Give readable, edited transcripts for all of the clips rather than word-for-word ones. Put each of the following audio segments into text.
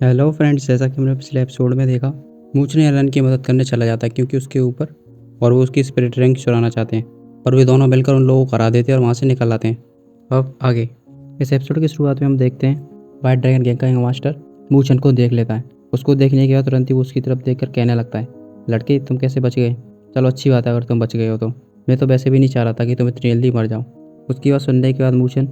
Hello friends, जैसा कि हमने पिछले एपिसोड में देखा, मूच ने एलन की मदद करने चला जाता है क्योंकि उसके ऊपर और वो उसकी स्पिरिट रिंग चुराना चाहते हैं। और वे दोनों मिलकर उन लोगों को हरा देते हैं और वहाँ से निकल आते हैं। अब आगे इस एपिसोड की शुरुआत में हम देखते हैं वाइट ड्रैगन गैंग का यंग मास्टर मूचन को देख लेता है। उसको देखने के बाद तुरंत ही वो उसकी तरफ देखकर कहने लगता है, लड़के तुम कैसे बच गए? चलो अच्छी बात है अगर तुम बच गए हो तो। मैं तो वैसे भी नहीं चाह रहा था कि तुम इतनी जल्दी मर जाओ। उसकी बात सुनने के बाद मूचन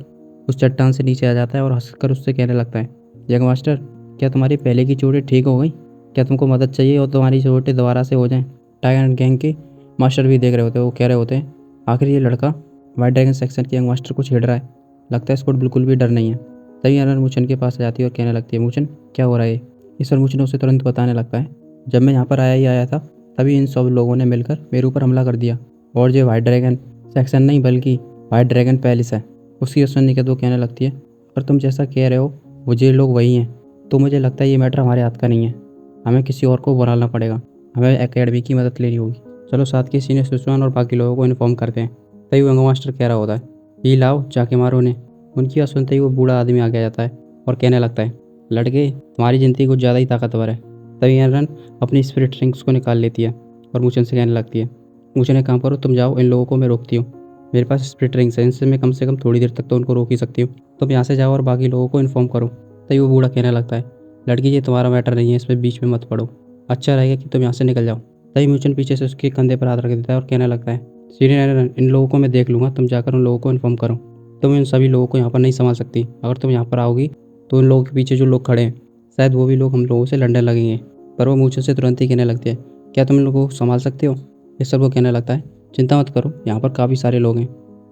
उस चट्टान से नीचे आ जाता है और हंसकर उससे कहने लगता है, यंग मास्टर, क्या तुम्हारी पहले की चोटें ठीक हो गई? क्या तुमको मदद चाहिए और तुम्हारी चोटें दोबारा से हो जाएं? टाइगर गैंग के मास्टर भी देख रहे होते हैं। वो कह रहे होते हैं, आखिर ये लड़का वाइट ड्रैगन सेक्शन के यंग मास्टर को छेड़ रहा है। लगता है इसको बिल्कुल भी डर नहीं है। तभी अनर मूचन के पास आ जाती है और कहने लगती है, मूचन क्या हो रहा है? इस पर मूचन उसे तुरंत बताने लगता है, जब मैं यहाँ पर आया ही आया था तभी इन सब लोगों ने मिलकर मेरे ऊपर हमला कर दिया। और जो वाइट ड्रैगन सेक्शन नहीं बल्कि वाइट ड्रैगन पैलेस है, उसकी सुनने के तो कहने लगती है, पर तुम जैसा कह रहे हो वो ये लोग वही हैं, तो मुझे लगता है ये मैटर हमारे हाथ का नहीं है। हमें किसी और को बुलाना पड़ेगा। हमें एकेडमी की मदद लेनी होगी। चलो साथ के सीनियर सुचवान और बाकी लोगों को इन्फॉर्म करते हैं। तभी वो मास्टर कह रहा होता है, ये लाओ जाके मारो उन्हें। उनकी बात सुनते ही वो बूढ़ा आदमी आगे आ जाता है और कहने लगता है, लड़के तुम्हारी ज़िंदगी कुछ ज़्यादा ही ताकतवर है। तभी एरन अपनी स्पिरिट रिंग्स को निकाल लेती है और मूचन से कहने लगती है, मूचन एक काम करो, तुम जाओ, इन लोगों को मैं रोकती हूँ। मेरे पास स्पिरिट रिंग्स है, इनसे मैं कम से कम थोड़ी देर तक तो उनको रोक ही सकती हूँ। तुम यहाँ से जाओ और बाकी लोगों को इन्फॉर्म करो। तभी वो बूढ़ा कहने लगता है, लड़की ये तुम्हारा मैटर नहीं है, इसमें बीच में मत पड़ो। अच्छा रहेगा कि तुम यहाँ से निकल जाओ। तभी मूचन पीछे से उसके कंधे पर हाथ रख देता है और कहने लगता है, सीनियर इन लोगों को मैं देख लूँगा, तुम जाकर उन लोगों को इन्फॉर्म करो। तुम इन सभी लोगों को यहाँ पर नहीं संभाल सकती। अगर तुम यहाँ पर आओगी तो उन लोगों के पीछे जो लोग खड़े हैं शायद वो भी लोग हम लोगों से लड़ने लगेंगे। पर वो मूचन से तुरंत ही कहने लगती है, क्या तुम इन लोगों को संभाल सकते हो? इस सब को कहने लगता है, चिंता मत करो, यहाँ पर काफ़ी सारे लोग हैं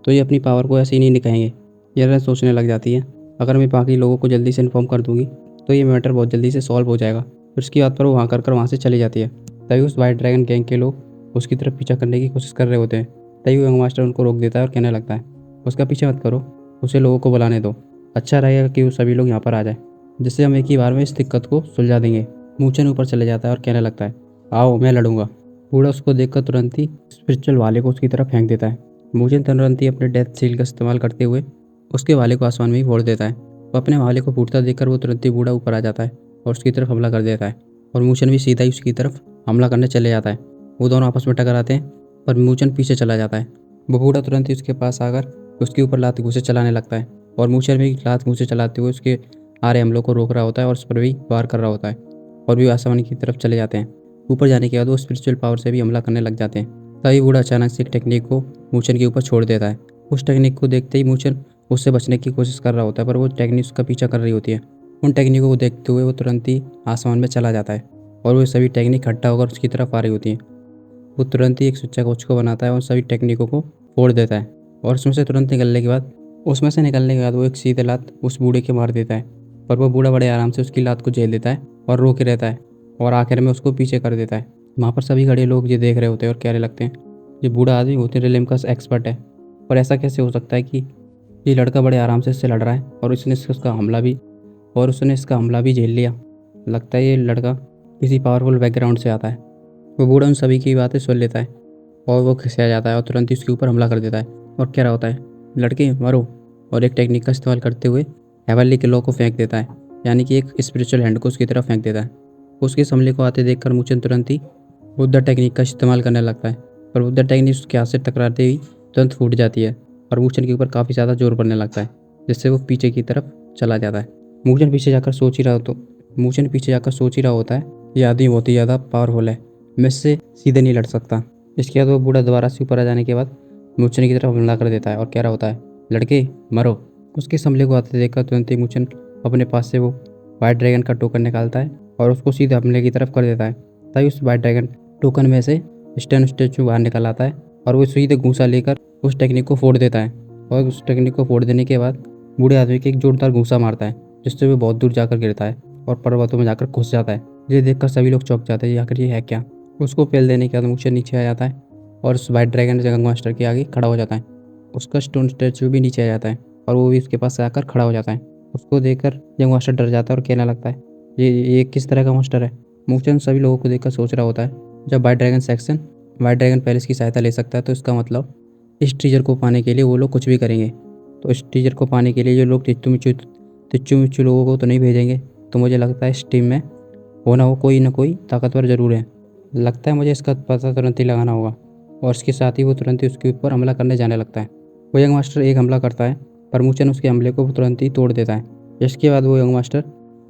तो ये अपनी पावर को ऐसे ही नहीं दिखाएंगे। ये सोचने लग जाती है, अगर मैं बाकी लोगों को जल्दी से इन्फॉर्म कर दूंगी तो ये मैटर बहुत जल्दी से सॉल्व हो जाएगा। फिर उसकी बात पर वो वहाँ से चली जाती है। तभी उस वाइट ड्रैगन गैंग के लोग उसकी तरफ पीछा करने की कोशिश कर रहे होते हैं। तभी वो यंग मास्टर उनको रोक देता है और कहने लगता है, उसका पीछे मत करो, उसे लोगों को बुलाने दो। अच्छा रहेगा कि वो सभी लोग यहाँ पर आ जाए, जिससे हम एक ही बार में इस दिक्कत को सुलझा देंगे। मूचन ऊपर चले जाता है और कहने लगता है, आओ मैं लड़ूंगा। बूढ़ा उसको देखकर तुरंत ही स्पिरिचुअल वाले को उसकी तरफ फेंक देता है। मूचन तुरंत ही अपने डेथ सील का इस्तेमाल करते हुए उसके वाले को आसमान में ही फोड़ देता है। वो अपने वाले को फूटता देखकर वो तुरंत ही बूढ़ा ऊपर आ जाता है और उसकी तरफ हमला कर देता है। और मूचन भी सीधा ही उसकी तरफ हमला करने चले जाता है। वो दोनों आपस में टकराते हैं पर मूचन पीछे चला जाता है। वो बूढ़ा तुरंत ही उसके पास आकर उसके ऊपर लात घूंसे चलाने लगता है और मूचन भी लात घूंसे चलाते हुए उसके आ रहे हमलों को रोक रहा होता है और उस पर भी वार कर रहा होता है। और भी आसमान की तरफ चले जाते हैं। ऊपर जाने के बाद वो स्पिरिचुअल पावर से भी हमला करने लग जाते हैं। तभी बूढ़ा अचानक से एक टेक्निक को मूचन के ऊपर छोड़ देता है। उस टेक्निक को देखते ही मूचन उससे बचने की कोशिश कर रहा होता है, पर वो टेक्निक उसका पीछा कर रही होती है। उन टेक्निकों को देखते हुए वो तुरंत ही आसमान में चला जाता है और वो सभी टेक्निक इकट्ठा होकर उसकी तरफ आ रही होती हैं। वो तुरंत ही एक सुच्चा कोच को बनाता है और सभी टेक्निकों को फोड़ देता है। और उसमें से निकलने के बाद वो एक सीधे लात उस बूढ़े के मार देता है। पर वो बूढ़ा बड़े आराम से उसकी लात को झेल देता है और रोके रहता है और आखिर में उसको पीछे कर देता है। वहाँ पर सभी खड़े लोग ये देख रहे होते हैं और कहने लगते हैं, ये बूढ़ा आदमी होते रिलेम का एक्सपर्ट है। पर ऐसा कैसे हो सकता है कि ये लड़का बड़े आराम से इससे लड़ रहा है और उसने इसका हमला भी झेल लिया। लगता है ये लड़का किसी पावरफुल बैकग्राउंड से आता है। वो बूढ़ा उन सभी की बातें सुन लेता है और वो खिसिया जाता है और तुरंत ही उसके ऊपर हमला कर देता है और कह रहा होता है, लड़के मरो। और एक टेक्निक का इस्तेमाल करते हुए हेवनली के लॉ को फेंक देता है, यानी कि एक स्पिरिचुअल हैंड को उसकी तरफ फेंक देता है। उसके हमले को आते देखकर मूचन तुरंत ही बुद्धा टेक्निक का इस्तेमाल करने लगता है। पर बुद्धा टेक्निक उसके हाथ से टकराते ही तुरंत फूट जाती है और मूचन के ऊपर काफ़ी ज़्यादा जोर पड़ने लगता है, जिससे वो पीछे की तरफ चला जाता है। मूचन पीछे जाकर सोच ही रहा होता है, ये आदमी बहुत ही ज़्यादा पावरफुल है, मैं इससे सीधे नहीं लड़ सकता। इसके बाद वो बूढ़ा दोबारा से ऊपर आ जाने के बाद मूचन की तरफ हमला कर देता है और कह रहा होता है, लड़के मरो। उसके हमले को आते देखकर तुरंत ही मूचन अपने पास से वो वाइट ड्रैगन का टोकन निकालता है और उसको सीधे हमले की तरफ कर देता है। तभी उस वाइट ड्रैगन टोकन में से स्टैचू बाहर निकल आता है और वो सीधे घूंसा लेकर उस टेक्निक को फोड़ देता है। और उस टेक्निक को फोड़ देने के बाद बूढ़े आदमी के एक जोरदार घूंसा मारता है, जिससे वो बहुत दूर जाकर गिरता है और पर्वतों में जाकर घुस जाता है। ये देखकर सभी लोग चौंक जाते हैं, आखिर ये है क्या। उसको पेल देने के बाद मूचन नीचे आ जाता है और उस वाइट ड्रैगन जंग मास्टर के आगे खड़ा हो जाता है। उसका स्टोन स्टैचू भी नीचे आ जाता है और वो भी उसके पास आकर खड़ा हो जाता है। उसको देखकर जंग मास्टर डर जाता है और कहने लगता है, ये किस तरह का मास्टर है? मूचन सभी लोगों को देखकर सोच रहा होता है, जब वाइट ड्रैगन पैलेस की सहायता ले सकता है तो इसका मतलब इस ट्रीजर को पाने के लिए वो लोग कुछ भी करेंगे। तो इस ट्रीजर को पाने के लिए ये लोग तिच्चू मिच्चू लोगों को तो नहीं भेजेंगे। तो मुझे लगता है इस टीम में हो कोई ना कोई ताकतवर ज़रूर है। लगता है मुझे इसका पता तुरंत ही लगाना होगा। और इसके साथ ही वो तुरंत ही उसके ऊपर हमला करने जाने लगता है। वो यंग मास्टर एक हमला करता है पर मूचन उसके हमले को तुरंत ही तोड़ देता है। इसके बाद वो यंग मास्टर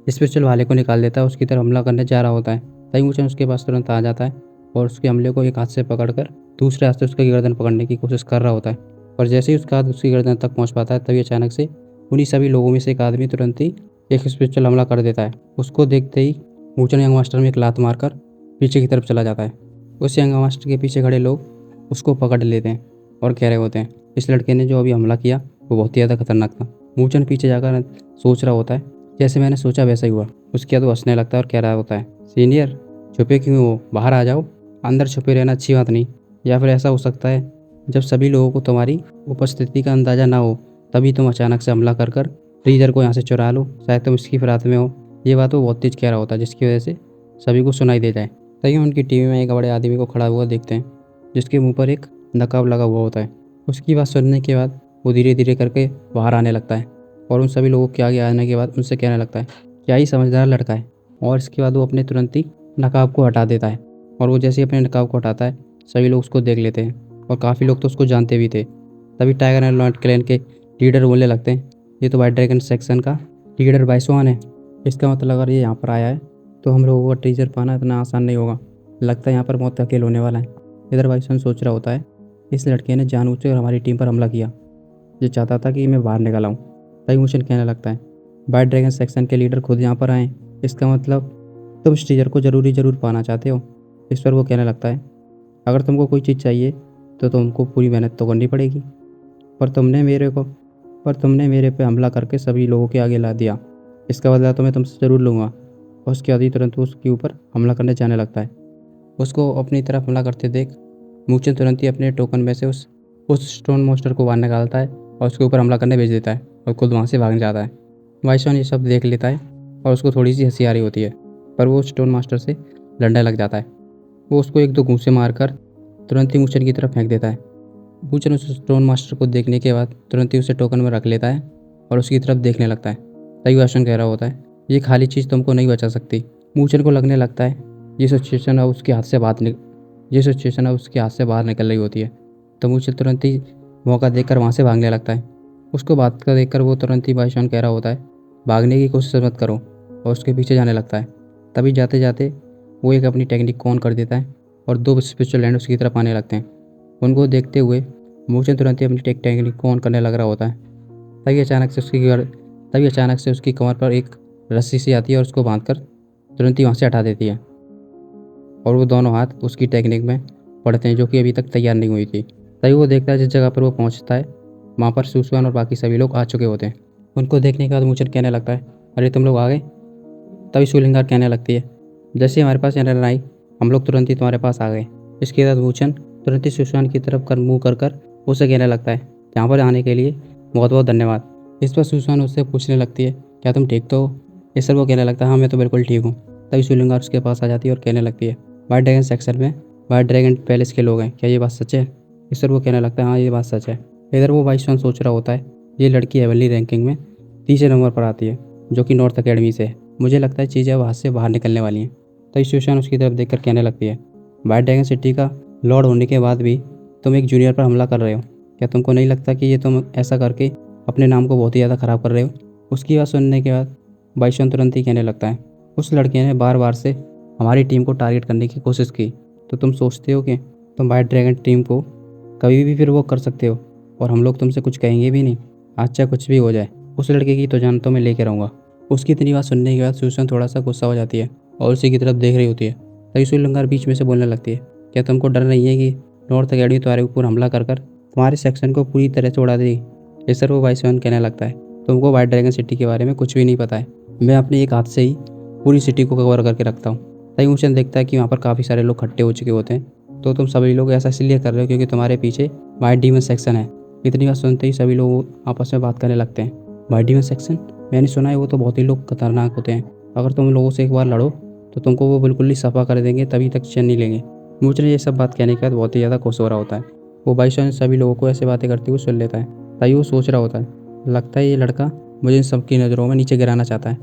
स्पेशल वाले को निकाल देता है, उसकी तरफ हमला करने जा रहा होता है। तभी मूचन उसके पास तुरंत आ जाता है और उसके हमले को एक हाथ से पकड़कर दूसरे हाथ से उसकी गर्दन पकड़ने की कोशिश कर रहा होता है। पर जैसे ही उसका हाथ उसकी गर्दन तक पहुंच पाता है तभी अचानक से उन्हीं सभी लोगों में से एक आदमी तुरंत ही एक स्पेशल हमला कर देता है। उसको देखते ही मूचन यंग मास्टर में एक लात मारकर पीछे की तरफ चला जाता है। उस यंग मास्टर के पीछे खड़े लोग उसको पकड़ लेते हैं और कह रहे होते हैं इस लड़के ने जो अभी हमला किया वो बहुत ही ज़्यादा खतरनाक था। मूचन पीछे जाकर सोच रहा होता है जैसे मैंने सोचा वैसा ही हुआ। उसके बाद वो हंसने लगता है और कह रहा होता है सीनियर छुपे क्यों हो, बाहर आ जाओ। अंदर छुपे रहना अच्छी बात नहीं। या फिर ऐसा हो सकता है जब सभी लोगों को तुम्हारी उपस्थिति का अंदाजा ना हो तभी तुम अचानक से हमला कर फ्रीजर को यहाँ से चुरा लो, शायद तुम इसकी फिरात में हो। ये बात वो बहुत तेज कह रहा होता है जिसकी वजह से सभी को सुनाई दे जाए। तभी उनकी टीवी में एक बड़े आदमी को खड़ा हुआ देखते हैं जिसके मुंह पर एक नकाब लगा हुआ होता है। उसकी बात सुनने के बाद वो धीरे धीरे करके बाहर आने लगता है और उन सभी लोगों के आगे आने के बाद उनसे कहने लगता है क्या ही समझदार लड़का है। और इसके बाद वो अपने तुरंत ही नकाब को हटा देता है और वो जैसे ही अपने नकाब को हटाता है सभी लोग उसको देख लेते हैं और काफ़ी लोग तो उसको जानते भी थे। तभी टाइगर एंड लॉयड क्लैन के लीडर बोलने लगते हैं ये तो वाइट ड्रैगन सेक्शन का लीडर बाइसवान है। इसका मतलब अगर ये यहाँ पर आया है तो हम लोगों को ट्रेजर पाना इतना आसान नहीं होगा। लगता है यहाँ पर मौत का खेल होने वाला है। इधर बाइसवान सोच रहा होता है इस लड़के ने जानबूझकर हमारी टीम पर हमला किया, ये चाहता था कि मैं बाहर निकल आऊँ। तभी मूचन कहने लगता है वाइट ड्रैगन सेक्शन के लीडर खुद यहाँ पर आए, इसका मतलब तुम इस ट्रेजर को ज़रूर पाना चाहते हो। इस पर वो कहने लगता है अगर तुमको कोई चीज़ चाहिए तो तुमको पूरी मेहनत तो करनी पड़ेगी, पर तुमने मेरे पे हमला करके सभी लोगों के आगे ला दिया, इसका बदला तो मैं तुमसे ज़रूर लूँगा। और उसके बाद ही तुरंत उसके ऊपर हमला करने जाने लगता है। उसको अपनी तरफ हमला करते देख मूचन तुरंत ही अपने टोकन में से उस स्टोन मॉन्स्टर को बाहर निकालता है और उसके ऊपर हमला करने भेज देता है और खुद वहाँ से भाग जाता है। वाइसॉन ये सब देख लेता है और उसको थोड़ी सी हंसी आ रही होती है, पर वो स्टोन मास्टर से लड़ने लग जाता है। वो उसको एक दो घूंसे मारकर तुरंत ही मूचन की तरफ फेंक देता है। मूचन उस स्टोन मास्टर को देखने के बाद तुरंत ही उसे टोकन में रख लेता है और उसकी तरफ देखने लगता है। तभी वाइसॉन कह रहा होता है ये खाली चीज़ तुमको नहीं बचा सकती। मूचन को लगने लगता है ये सिचुएशन अब उसके हाथ से बाहर निकल रही होती है। तो मूचन तुरंत ही मौका देखकर वहाँ से भागने लगता है। उसको बात कर देखकर वो तुरंत ही वाइसॉन कह रहा होता है भागने की कोशिश मत करो, और उसके पीछे जाने लगता है। तभी जाते जाते वो एक अपनी टेक्निक को ऑन कर देता है और दो स्पिरिचुअल लैंड उसकी तरफ आने लगते हैं। उनको देखते हुए मूचन तुरंत ही अपनी टेक्निक को ऑन करने लग रहा होता है। तभी अचानक से उसकी कमर पर एक रस्सी सी आती है और उसको बांधकर तुरंत ही वहाँ से हटा देती है और वो दोनों हाथ उसकी टेक्निक में पड़ते हैं जो कि अभी तक तैयार नहीं हुई थी। तभी वो देखता है जिस जगह पर वो पहुँचता है वहाँ पर सुसुआन और बाकी सभी लोग आ चुके होते हैं। उनको देखने के बाद मूचन कहने लगता है अरे तुम लोग आ गए। तभी सुलिंगार कहने लगती है जैसे ही हमारे पास एनर्जी आई हम लोग तुरंत ही तुम्हारे पास आ गए। इसके बाद मूचन तुरंत ही सुसुआन की तरफ मुँह कर उसे कहने लगता है यहाँ पर आने के लिए बहुत बहुत धन्यवाद। इस पर सुसुआन उससे पूछने लगती है क्या तुम ठीक तो हो। इस पर वो कहने लगता है हाँ मैं तो बिल्कुल ठीक हूँ। तभी सुलिंगार उसके पास आ जाती है और कहने लगती है वाइट ड्रैगन सेक्शन में वाइट ड्रैगन पैलेस के लोग हैं, क्या ये बात सच है। इस पर वो कहने लगता है हाँ ये बात सच है। इधर वो वाइसॉन सोच रहा होता है ये लड़की हेवनली रैंकिंग में तीसरे नंबर पर आती है जो कि नॉर्थ अकेडमी से है। मुझे लगता है चीज़ें अब हाथ से बाहर निकलने वाली हैं। तभी सुसुआन उसकी तरफ देखकर कहने लगती है वाइट ड्रैगन सिटी का लॉर्ड होने के बाद भी तुम एक जूनियर पर हमला कर रहे हो, क्या तुमको नहीं लगता कि ये तुम ऐसा करके अपने नाम को बहुत ही ज़्यादा ख़राब कर रहे हो। उसकी बात सुनने के बाद वाइसॉन तुरंत ही कहने लगता है उस लड़के ने बार बार से हमारी टीम को टारगेट करने की कोशिश की, तो तुम सोचते हो कि तुम वाइट ड्रैगन टीम को कभी भी फिर वो कर सकते हो और हम लोग तुमसे कुछ कहेंगे भी नहीं। अच्छा कुछ भी हो जाए उस लड़के की तो जान तो मैं लेके रहूँगा। उसकी इतनी बात सुनने के बाद सुसुआन थोड़ा सा गुस्सा हो जाती है और उसी की तरफ देख रही होती है। तभी सुलिंगार बीच में से बोलने लगती है क्या तुमको डर नहीं है कि नॉर्थ अकेडमी तुम्हारे ऊपर हमला कर तुम्हारे सेक्शन को पूरी तरह से उड़ा देगी। इस पर वो वाइसॉन कहने लगता है तुमको वाइट ड्रैगन सिटी के बारे में कुछ भी नहीं पता है, मैं अपने एक हाथ से ही पूरी सिटी को कवर करके रखता हूँ। तभी मूचन देखता है कि वहाँ पर काफ़ी सारे लोग इकट्ठे हो चुके होते हैं, तो तुम सभी लोग ऐसा इसलिए कर रहे हो क्योंकि तुम्हारे पीछे वाइट डीमन सेक्शन है। इतनी बात सुनते ही सभी लोग आपस में बात करने लगते हैं वाइट डीमन सेक्शन, मैंने सुना है वो तो बहुत ही लोग खतरनाक होते हैं, अगर तुम लोगों से एक बार लड़ो तो तुमको वो बिल्कुल ही सफा कर देंगे, तभी तक चैन नहीं लेंगे। मूचन ये सब बात कहने के बाद बहुत ही ज़्यादा खुश हो रहा होता है। वो वाइसॉन सभी लोगों को ऐसे बातें करते हुए सुन लेता है। तभी वो सोच रहा होता है लगता है ये लड़का मुझे इन सबकी नज़रों में नीचे गिराना चाहता है,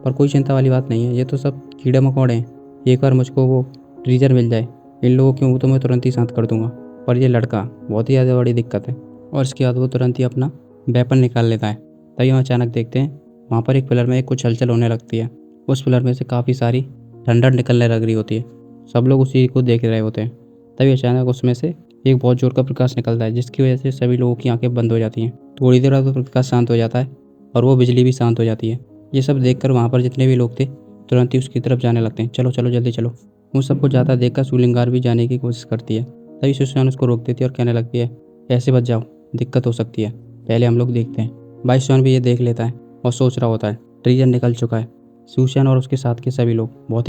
पर कोई चिंता वाली बात नहीं है, ये तो सब कीड़े मकोड़े हैं। एक बार मुझको वो ट्रीजर मिल जाए, इन लोगों के मुँह तो मैं तुरंत ही शांत कर दूंगा। पर ये लड़का बहुत ही ज़्यादा बड़ी दिक्कत है। और इसके बाद वो तुरंत ही अपना वेपन निकाल लेता है। तभी हम अचानक देखते हैं वहाँ पर एक पिलर में कुछ हलचल होने लगती है। उस पिलर में से काफ़ी सारी ठंडक निकलने लग रही होती है। सब लोग उसी को देख रहे होते हैं। तभी अचानक उसमें से एक बहुत जोर का प्रकाश निकलता है, जिसकी वजह से सभी लोगों की आंखें बंद हो जाती हैं। थोड़ी देर बाद वो प्रकाश शांत हो जाता है और वो बिजली भी शांत हो जाती है। ये सब देखकर वहाँ पर जितने भी लोग थे तुरंत ही उसकी तरफ जाने लगते हैं। चलो चलो जल्दी चलो। उन सबको ज़्यादा देखकर सुलिंगार भी जाने की कोशिश करती है। तभी सुशान उसको रोक देती है और कहने लगती है, ऐसे बच जाओ, दिक्कत हो सकती है, पहले हम लोग देखते हैं। बाइसवान भी ये देख लेता है और सोच रहा होता है ट्रीजर निकल चुका है। सुशान और उसके साथ के सभी लोग बहुत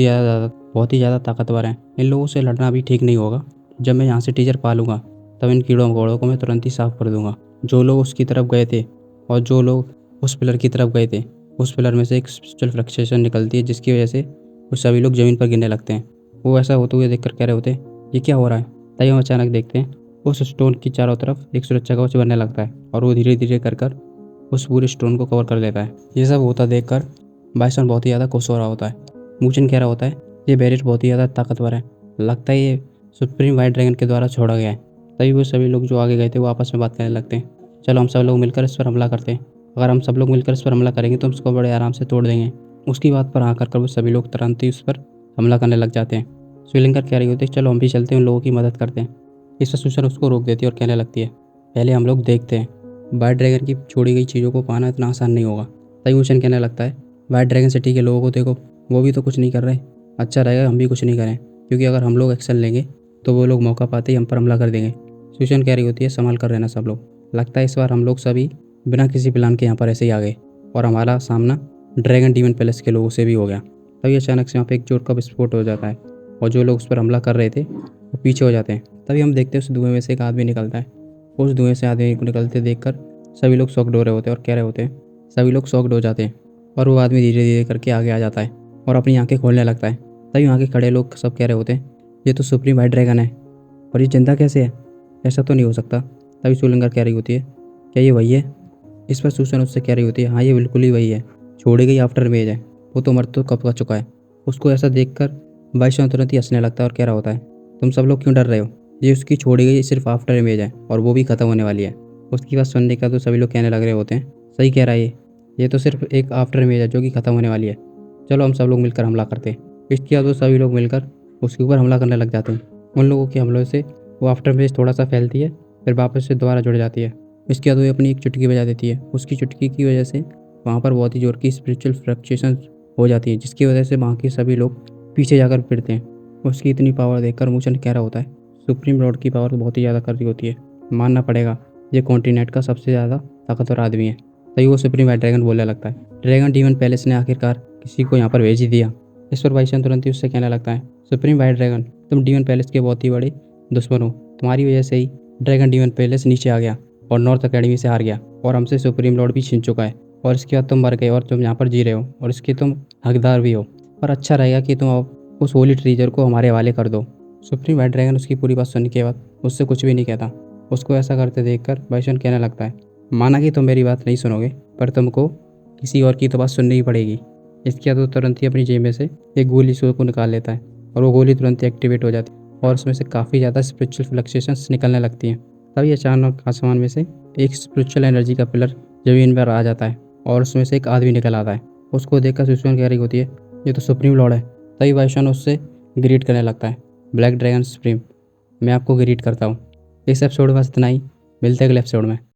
ही ज़्यादा ताकतवर हैं। इन लोगों से लड़ना भी ठीक नहीं होगा। जब मैं यहाँ से टीचर पालूंगा तब इन कीड़ों मकोड़ों को मैं तुरंत ही साफ कर दूंगा। जो लोग उसकी तरफ गए थे और जो लोग उस पिलर की तरफ गए थे, उस पिलर में से एक स्पिरिचुअल फ्लक्चुएशन निकलती है, जिसकी वजह से वो सभी लोग ज़मीन पर गिरने लगते हैं। वो ऐसा होते हुए देखकर कह रहे होते हैं, ये क्या हो रहा है। तभी हम अचानक देखते हैं उस स्टोन की चारों तरफ एक सुरक्षा कवच बनने लगता है और वो धीरे धीरे कर उस पूरे स्टोन को कवर कर लेता है। ये सब होता देखकर बाइसन बहुत ही ज़्यादा खुश हो रहा होता है। मूचन कह रहा होता है, ये बैरियर बहुत ही ज़्यादा ताकतवर है, लगता है ये सुप्रीम वाइट ड्रैगन के द्वारा छोड़ा गया है। तभी वो सभी लोग जो आगे गए थे वो आपस में बात करने लगते हैं, चलो हम सब लोग मिलकर इस पर हमला करते हैं। अगर हम सब लोग मिलकर इस पर हमला करेंगे तो हम उसको बड़े आराम से तोड़ देंगे। उसकी बात पर आकर वो सभी लोग तुरंत ही उस पर हमला करने लग जाते हैं। स्विलिंगर कह रही होती है, चलो हम भी चलते हैं, उन लोगों की मदद करते हैं। इस पर सुशन उसको रोक देती है और कहने लगती है, पहले हम लोग देखते हैं, वाइट ड्रैगन की छोड़ी गई चीज़ों को पाना इतना आसान नहीं होगा। तभी मूचन कहने लगता है, वाइट ड्रैगन सिटी के लोगों को देखो, वो भी तो कुछ नहीं कर रहे, अच्छा रहेगा हम भी कुछ नहीं करें, क्योंकि अगर हम लोग एक्शन लेंगे तो वो लोग मौका पाते ही हम पर हमला कर देंगे। सुशन कह रही होती है, संभाल कर रहना सब लोग, लगता है इस बार हम लोग सभी बिना किसी प्लान के यहाँ पर ऐसे ही आ गए और हमारा सामना ड्रैगन डीमन पैलेस के लोगों से भी हो गया। तभी अचानक से यहाँ पे एक जोर का विस्फोट हो जाता है और जो लोग उस पर हमला कर रहे थे वो पीछे हो जाते हैं। तभी हम देखते हैं उस धुएं में से एक आदमी निकलता है। उस धुएं से आदमी को निकलते देखकर सभी लोग शॉक्ड हो रहे होते हैं और कह रहे होते हैं, सभी लोग शॉक्ड हो जाते हैं और वो आदमी धीरे धीरे करके आगे आ जाता है और अपनी आंखें खोलने लगता है। तभी वहाँ के खड़े लोग सब कह रहे होते हैं, ये तो सुप्रीम वाइट ड्रैगन है, पर ये जिंदा कैसे है, ऐसा तो नहीं हो सकता। तभी सुलिंगर कह रही होती है, क्या ये वही है। इस पर सुसन उससे कह रही होती है, हाँ ये बिल्कुल ही वही है, छोड़ी गई आफ्टर मेज है, वो तो मर तो कब का चुका है। उसको ऐसा देखकर बाइशन तुरंत ही हंसने लगता है और कह रहा होता है, तुम सब लोग क्यों डर रहे हो, ये उसकी छोड़ी गई सिर्फ आफ्टर इमेज है और वो भी खत्म होने वाली है। उसकी बात सुनने का तो सभी लोग कहने लग रहे होते हैं, सही कह रहा है ये तो सिर्फ एक आफ्टर इमेज है जो कि खत्म होने वाली है, चलो हम सब लोग मिलकर हमला करते हैं। इसके बाद वो सभी लोग मिलकर उसके ऊपर हमला करने लग जाते हैं। उन लोगों के हमलों से वो आफ्टर इमेज थोड़ा सा फैलती है, फिर वापस से दोबारा जुड़ जाती है। इसके बाद वो अपनी एक चुटकी बजा देती है। उसकी चुटकी की वजह से वहाँ पर बहुत ही जोर की स्पिरिचुअल फ्लक्चुएशन हो जाती है, जिसकी वजह से वहाँ के सभी लोग पीछे जाकर फिरते हैं। उसकी इतनी पावर देखकर मूचन कह रहा होता है, सुप्रीम लॉर्ड की पावर तो बहुत ही ज़्यादा कर रही होती है, मानना पड़ेगा ये कॉन्टिनेंट का सबसे ज़्यादा ताकतवर आदमी है। तभी वो सुप्रीम वाइट ड्रैगन बोलने लगता है, ड्रैगन डीमन पैलेस ने आखिरकार किसी को यहाँ पर भेज ही दिया। इस पर बाइसन तुरंत ही उससे कहने लगता है, सुप्रीम वाइट ड्रैगन तुम डीमन पैलेस के बहुत ही बड़े दुश्मन हो, तुम्हारी वजह से ही ड्रैगन डीमन पैलेस नीचे आ गया और नॉर्थ अकेडमी से हार गया और हमसे सुप्रीम लॉर्ड भी छीन चुका है, और इसके बाद तुम मर गए और तुम यहाँ पर जी रहे हो और इसके तुम हकदार भी हो। पर अच्छा रहेगा कि तुम अब उस होली ट्रीजर को हमारे हवाले कर दो। सुप्रीम वाइट ड्रैगन उसकी पूरी बात सुनने के बाद उससे कुछ भी नहीं कहता। उसको ऐसा करते देखकर बाइसन कहने लगता है, माना कि तुम मेरी बात नहीं सुनोगे, पर तुमको किसी और की तो बात सुननी ही पड़ेगी। इसके बाद वो तुरंत ही अपनी जेब में से एक गोली को निकाल लेता है और वो गोली तुरंत ही एक्टिवेट हो जाती है और उसमें से काफ़ी ज़्यादा स्पिरिचुअल फ्लक्चुएशंस निकलने लगती हैं। तभी अचानक आसमान में से एक स्पिरिचुअल एनर्जी का पिलर जमीन पर आ जाता है और उसमें से एक आदमी निकल आता है। उसको देखकर सुसन कह रही होती है, ये तो सुप्रीम लॉर्ड है। तभी बाइसन उससे ग्रीट करने लगता है, ब्लैक ड्रैगन सुप्रीम, मैं आपको ग्रीट करता हूँ। इस एपिसोड में बस इतना ही, मिलते हैं अगले एपिसोड में।